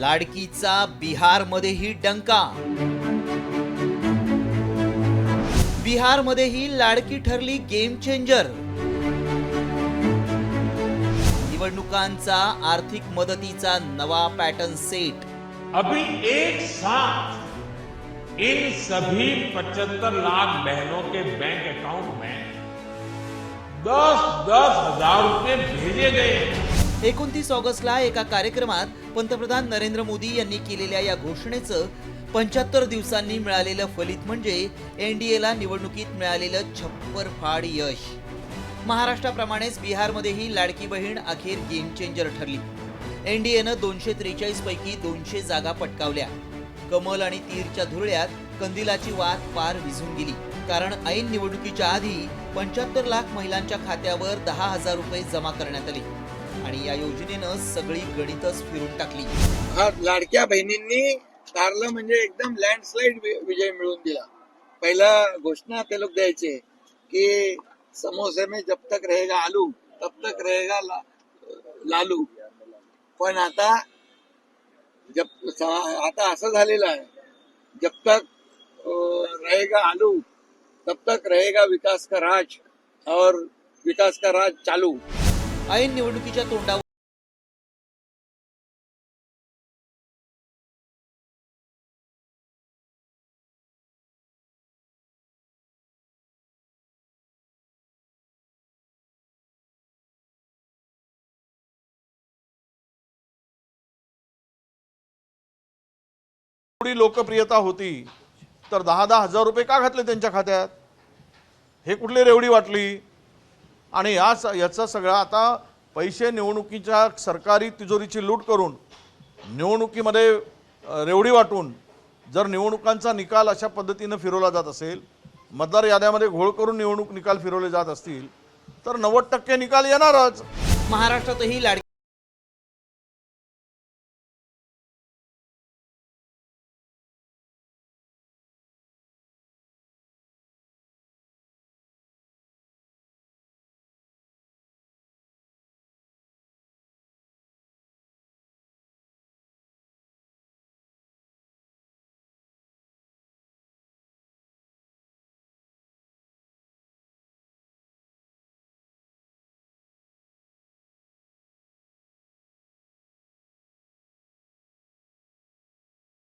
लाडकीचा बिहारमध्येही डंका। बिहारमध्येही लाडकी ठरली game changer. निवडणुकांचा आर्थिक मदतीचा नवा पॅटर्न सेट। अभी एक साथ इन सभी 75 लाख बहनों के बैंक अकाउंट में 10-10 हजार रुपए भेजे गए। 29 ऑगस्टला एका कार्यक्रमात पंतप्रधान नरेंद्र मोदी यांनी केलेल्या या घोषणेचं 75 दिवसांनी मिळालेलं फलित म्हणजे एनडीएला निवडणुकीत मिळालेलं छप्परफाड यश। महाराष्ट्राप्रमाणेच बिहारमध्येही लाडकी बहीण अखेर गेम चेंजर ठरली। एनडीएनं 243 पैकी 200 जागा पटकावल्या। कमल आणि तीरच्या धुरळ्यात कंदिलाची वाट पार विझून गेली, कारण ऐन निवडणुकीच्या आधी 75 लाख महिलांच्या खात्यावर 10,000 रुपये जमा करण्यात आले आणि या योजनेनं सगळी गणितच फिरून टाकली। लाडक्या बहिणींनी तारलं म्हणजे एकदम लँडस्लाइड विजय मिळवून दिला। पहिला घोषणा ते लोक द्यायचे की समोसे में जब तक रहेगा आलू तब तक रहेगा लालू, पण आता असं झालेलं आहे, जब तक रहेगा आलू तब तक रहेगा विकास का राज, और विकास का राज चालू। ऐन निवडणुकीच्या तोंडावर एवढी लोकप्रियता होती तर 10-10 हजार रुपये का घातले त्यांच्या खात्यात? हे कुठली रेवडी वाटली? आणि याचा सगळा आता पैसे निवडणुकीच्या सरकारी तिजोरीची लूट करून निवडणुकीमध्ये रेवडी वाटून जर निवडणुकांचा निकाल अशा पद्धतीने फिरवला जात असेल, मतदार याद्यामध्ये घोळ करून निवडणूक निकाल फिरवले जात असतील तर 90% निकाल येणारच। महाराष्ट्रातही लाडकी